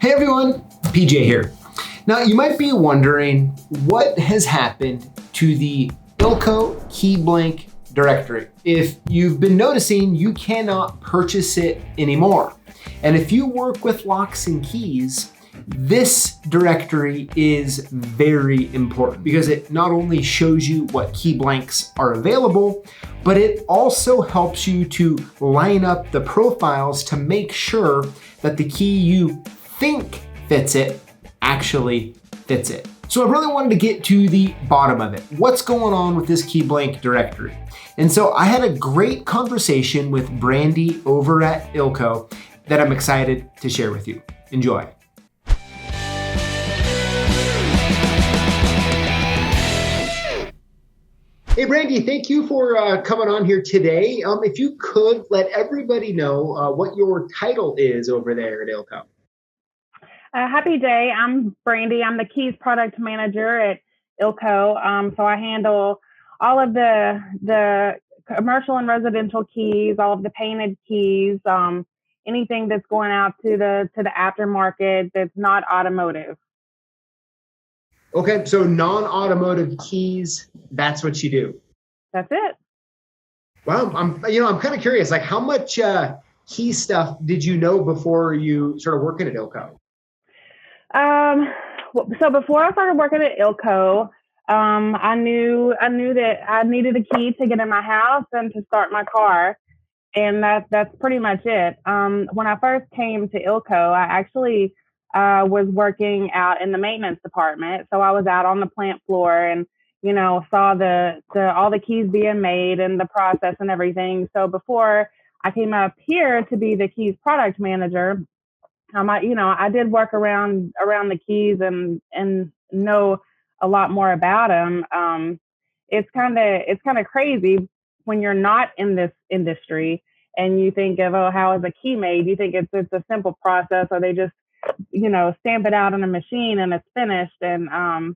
Hey everyone, PJ here. Now you might be wondering what has happened to the Ilco Key Blank Directory. If you've been noticing, you cannot purchase it anymore. And if you work with locks and keys, this directory is very important because it not only shows you what key blanks are available, but it also helps you to line up the profiles to make sure that the key you think fits it actually fits it. So I really wanted to get to the bottom of it. What's going on with this key blank directory? And so I had a great conversation with Brandi over at Ilco that I'm excited to share with you. Enjoy. Hey, Brandi, thank you for coming on here today. If you could let everybody know what your title is over there at Ilco. Happy day. I'm Brandi. I'm the Keys Product Manager at Ilco. So I handle all of the commercial and residential keys, all of the painted keys, anything that's going out to the aftermarket that's not automotive. Okay, so non-automotive keys, that's what you do. That's it. Well, I'm kind of curious, like how much key stuff did you know before you started working at Ilco? So before I started working at Ilco, I knew that I needed a key to get in my house and to start my car, and that's pretty much it. When I first came to Ilco, I actually was working out in the maintenance department. So I was out on the plant floor and, saw all the keys being made and the process and everything. So before I came up here to be the Keys Product Manager, I did work around the keys and know a lot more about them. It's kind of crazy when you're not in this industry and you think of, oh, how is a key made? You think it's a simple process, or they just stamp it out on a machine and it's finished. And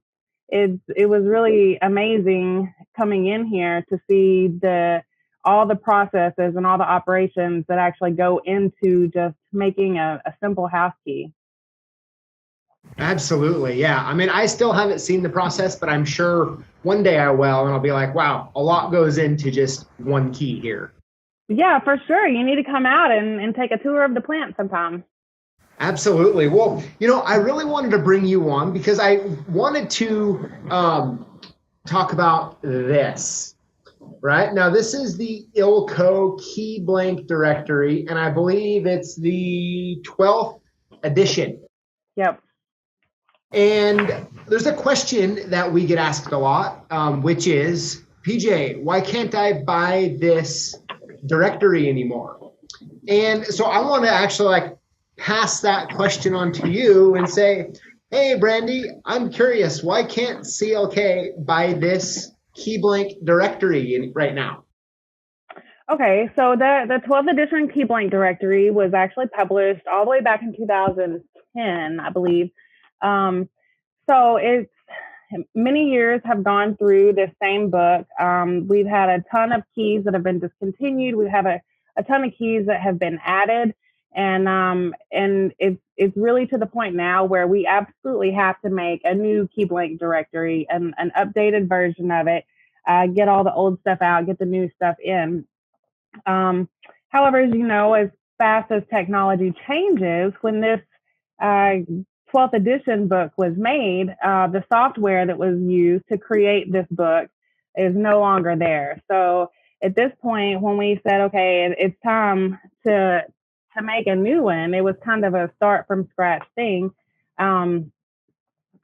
it was really amazing coming in here to see all the processes and all the operations that actually go into just making a simple house key. Absolutely, yeah. I mean, I still haven't seen the process, but I'm sure one day I will, and I'll be like, wow, a lot goes into just one key here. Yeah, for sure. You need to come out and take a tour of the plant sometime. Absolutely. Well, I really wanted to bring you on because I wanted to talk about this. Right now, this is the Ilco Key Blank Directory, and I believe it's the 12th edition. Yep. And there's a question that we get asked a lot, which is, PJ, why can't I buy this directory anymore? And so I want to actually pass that question on to you and say, hey, Brandi, I'm curious, why can't CLK buy this Key Blank Directory right now? Okay, so the 12th edition Key Blank Directory was actually published all the way back in 2010, I believe. So it's many years have gone through this same book. We've had a ton of keys that have been discontinued. We have a ton of keys that have been added, and it's really to the point now where we absolutely have to make a new Key Blank Directory, an updated version of it, get all the old stuff out, get the new stuff in. However, as fast as technology changes, when this 12th edition book was made, the software that was used to create this book is no longer there. So at this point, when we said, okay, it's time to make a new one, it was kind of a start from scratch thing. And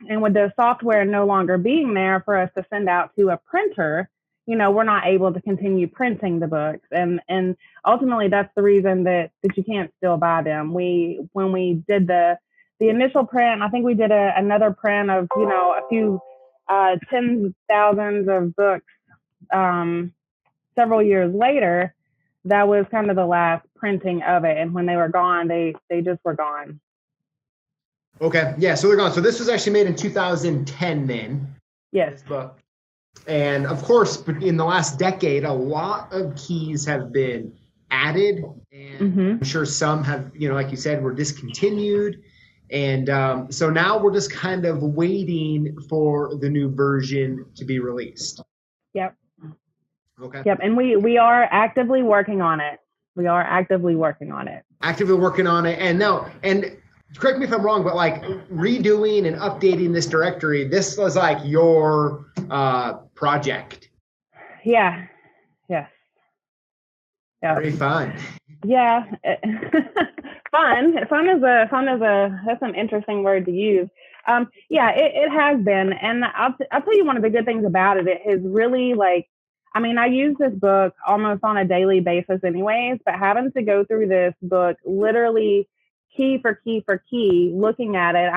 with the software no longer being there for us to send out to a printer, we're not able to continue printing the books. And ultimately, that's the reason that you can't still buy them. When we did the initial print, I think we did another print of, a few tens of thousands of books several years later. That was kind of the last printing of it. And when they were gone, they just were gone. Okay. Yeah. So they're gone. So this was actually made in 2010 then. Yes. This book. And of course, in the last decade, a lot of keys have been added, and I'm sure some have, like you said, were discontinued. And so now we're just kind of waiting for the new version to be released. Yep. Okay. Yep. And we are actively working on it. We are actively working on it. Actively working on it. And no, and correct me if I'm wrong, but like redoing and updating this directory, this was like your project. Yeah. Yes. Yep. Very fun. Yeah. Fun. That's an interesting word to use. Yeah, it has been. And I'll tell you one of the good things about it. It has really I use this book almost on a daily basis anyways, but having to go through this book literally key for key for key, looking at it,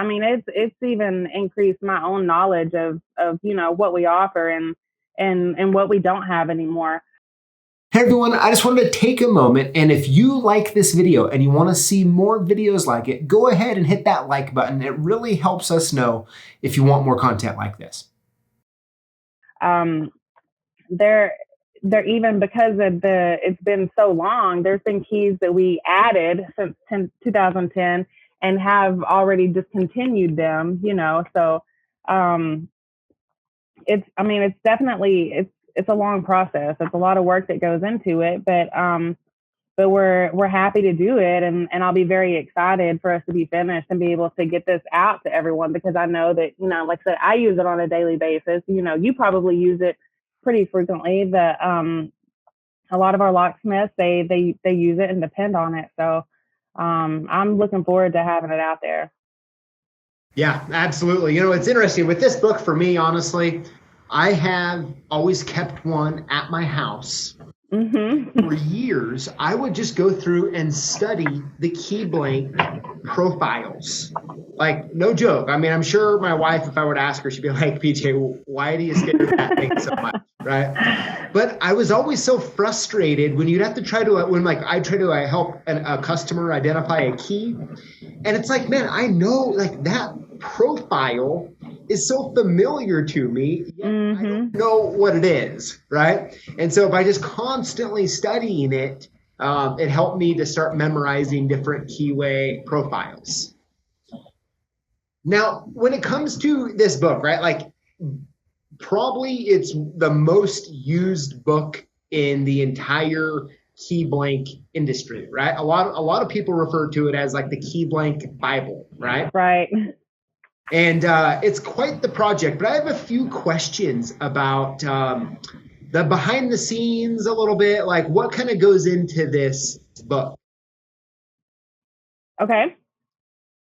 it's even increased my own knowledge of what we offer and what we don't have anymore. Hey everyone, I just wanted to take a moment, and if you like this video and you want to see more videos like it, go ahead and hit that like button. It really helps us know if you want more content like this. There even because of it's been so long, there's been keys that we added since 2010 and have already discontinued them, so it's definitely it's a long process. It's a lot of work that goes into it, but we're happy to do it, and I'll be very excited for us to be finished and be able to get this out to everyone, because I know that, like I said, I use it on a daily basis. You probably use it pretty frequently. A lot of our locksmiths, they use it and depend on it. So I'm looking forward to having it out there. Yeah, absolutely. It's interesting with this book for me, honestly, I have always kept one at my house. Mm-hmm. For years, I would just go through and study the key blank profiles. Like, no joke. I'm sure my wife, if I were to ask her, she'd be like, PJ, why do you stare at that thing so much? Right? But I was always so frustrated when you'd have to try to, I try to help a customer identify a key. And it's like, man, I know that profile is so familiar to me, yet I don't know what it is, right? And so by just constantly studying it, it helped me to start memorizing different keyway profiles. Now, when it comes to this book, right, probably it's the most used book in the entire key blank industry, right? A lot of people refer to it as like the key blank Bible, right? Right. And it's quite the project, but I have a few questions about the behind the scenes a little bit, like what kind of goes into this book. Okay.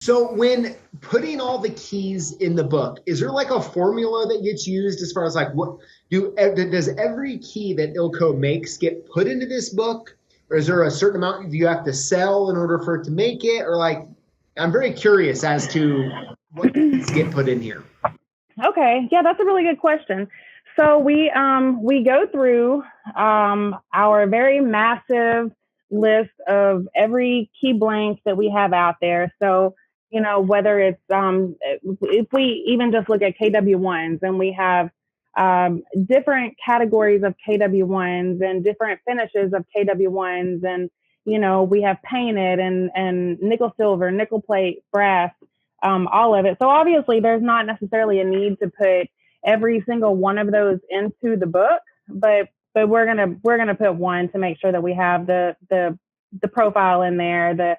So when putting all the keys in the book, is there like a formula that gets used as far as does every key that Ilco makes get put into this book? Or is there a certain amount you have to sell in order for it to make it? Or I'm very curious as to what keys get put in here. Okay. Yeah, that's a really good question. So we go through our very massive list of every key blank that we have out there. So, whether it's if we even just look at KW1s, and we have different categories of KW1s and different finishes of KW1s, and we have painted and nickel silver, nickel plate, brass, all of it. So obviously there's not necessarily a need to put every single one of those into the book, but we're gonna put one to make sure that we have the profile in there, the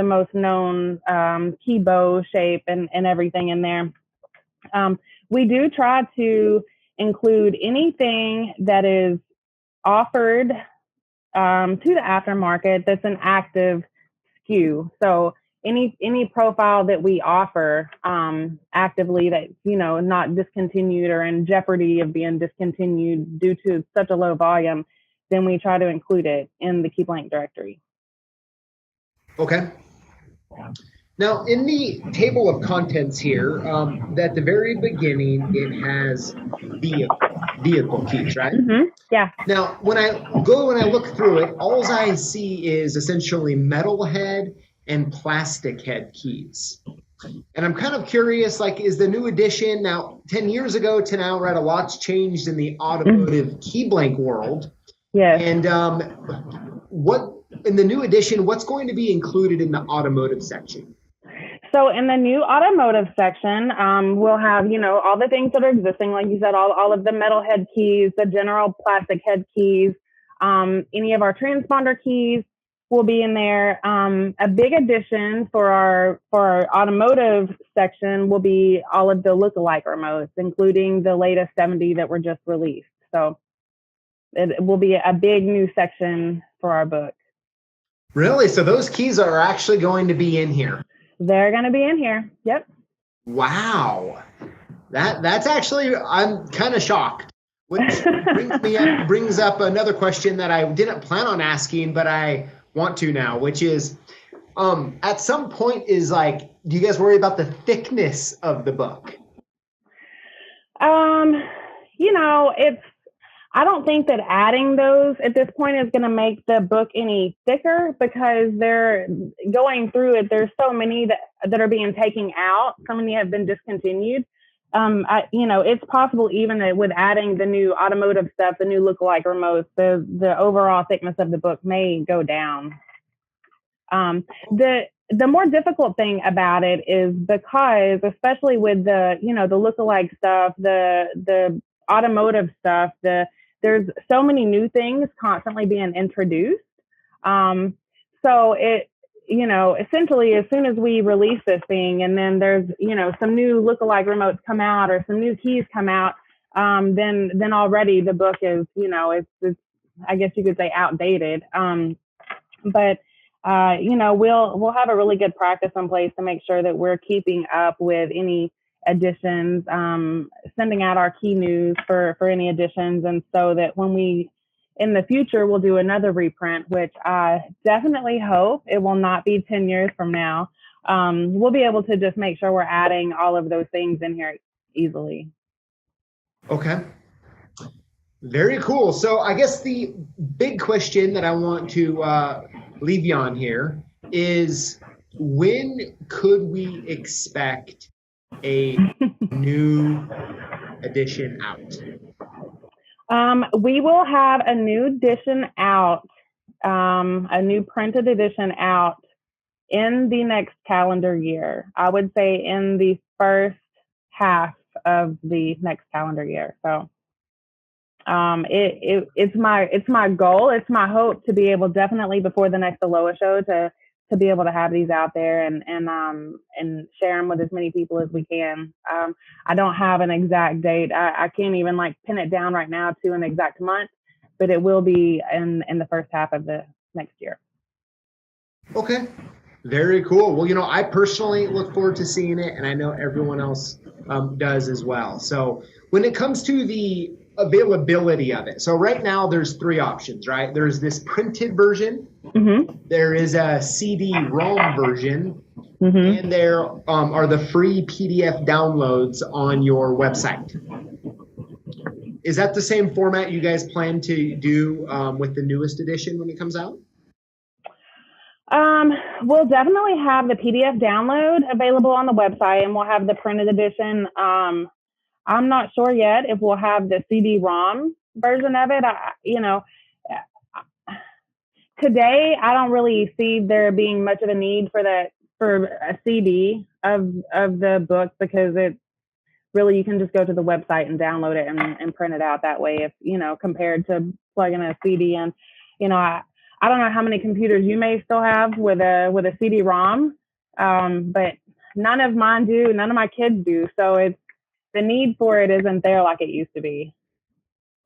most known key bow shape and everything in there. We do try to include anything that is offered to the aftermarket that's an active SKU. So any profile that we offer actively that's not discontinued or in jeopardy of being discontinued due to such a low volume, then we try to include it in the key blank directory. Okay. Now, in the table of contents here, at the very beginning, it has vehicle keys, right? Mm-hmm. Yeah. Now, when I look through it, all I see is essentially metal head and plastic head keys. And I'm kind of curious, is the new edition now 10 years ago to now, right? A lot's changed in the automotive key blank world. Yes. And what in the new edition, what's going to be included in the automotive section? So in the new automotive section, we'll have, all the things that are existing, like you said, all of the metal head keys, the general plastic head keys, any of our transponder keys will be in there. A big addition for our automotive section will be all of the lookalike remotes, including the latest 70 that were just released. So it will be a big new section for our book. Really? So those keys are actually going to be in here? They're going to be in here. Yep. Wow. That's actually, I'm kind of shocked. Which brings up another question that I didn't plan on asking, but I want to now, which is, at some point do you guys worry about the thickness of the book? I don't think that adding those at this point is going to make the book any thicker, because they're going through it. There's so many that are being taken out. So many have been discontinued. It's possible even that with adding the new automotive stuff, the new lookalike remotes, the overall thickness of the book may go down. The more difficult thing about it is because, especially with the lookalike stuff, the automotive stuff, there's so many new things constantly being introduced. So essentially, as soon as we release this thing, and then there's, some new lookalike remotes come out or some new keys come out, then already the book is, it's I guess you could say outdated. But we'll have a really good practice in place to make sure that we're keeping up with any additions, sending out our key news for any additions, and so that when we in the future we'll do another reprint, which I definitely hope it will not be 10 years from now. We'll be able to just make sure we're adding all of those things in here easily. Okay. Very cool. So I guess the big question that I want to leave you on here is, when could we expect a new edition out? We will have a new edition out, a new printed edition out in the next calendar year. I would say in the first half of the next calendar year. So it's my goal, it's my hope to be able, definitely before the next Aloha show, to be able to have these out there and share them with as many people as we can. I don't have an exact date. I can't even pin it down right now to an exact month, but it will be in the first half of the next year. Okay. Very cool. Well, I personally look forward to seeing it, and I know everyone else does as well. So when it comes to the availability of it, so right now there's 3 options, right? There's this printed version, mm-hmm. There is a CD-ROM version, mm-hmm. and there are the free PDF downloads on your website. Is that the same format you guys plan to do with the newest edition when it comes out? We'll definitely have the PDF download available on the website, and we'll have the printed edition. I'm not sure yet if we'll have the CD-ROM version of it. Today, I don't really see there being much of a need for a CD of the book, because it's really, you can just go to the website and download it and print it out that way. If, compared to plugging a CD in, I don't know how many computers you may still have with a CD-ROM, but none of mine do. None of my kids do. So the need for it isn't there like it used to be.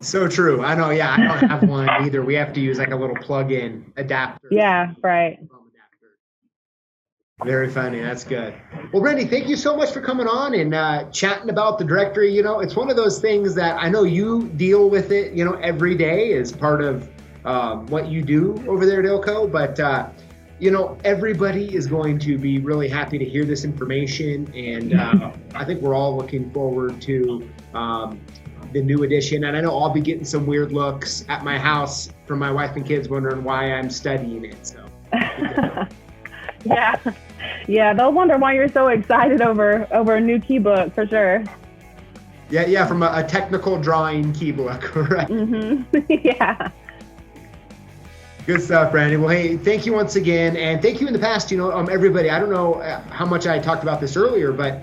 So true. I know. Yeah, I don't have one either. We have to use a little plug-in adapter. Yeah, right. Very funny. That's good. Well, Brandi, thank you so much for coming on and chatting about the directory. It's one of those things that I know you deal with it, every day as part of what you do over there at Ilco, but everybody is going to be really happy to hear this information, and I think we're all looking forward to the new edition. And I know I'll be getting some weird looks at my house from my wife and kids wondering why I'm studying it. So yeah, they'll wonder why you're so excited over a new key book, for sure. Yeah, from a technical drawing key book, right? Mm-hmm. Yeah. Good stuff, Brandi. Well, hey, thank you once again. And thank you in the past, everybody. I don't know how much I talked about this earlier, but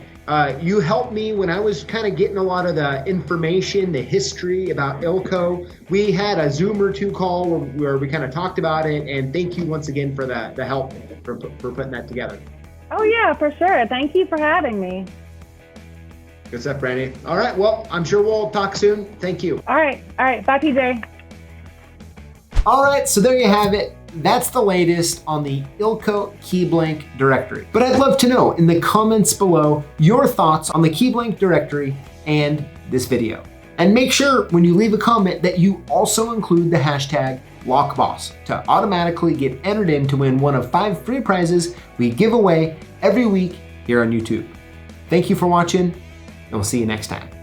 you helped me when I was kind of getting a lot of the information, the history about Ilco. We had a Zoom or two call where we kind of talked about it. And thank you once again for the help for putting that together. Oh, yeah, for sure. Thank you for having me. Good stuff, Brandi. All right. Well, I'm sure we'll talk soon. Thank you. All right. Bye, PJ. All right, so there you have it. That's the latest on the Ilco Key Blank Directory. But I'd love to know in the comments below your thoughts on the Key Blank Directory and this video. And make sure when you leave a comment that you also include the hashtag Lockboss to automatically get entered in to win one of 5 free prizes we give away every week here on YouTube. Thank you for watching, and we'll see you next time.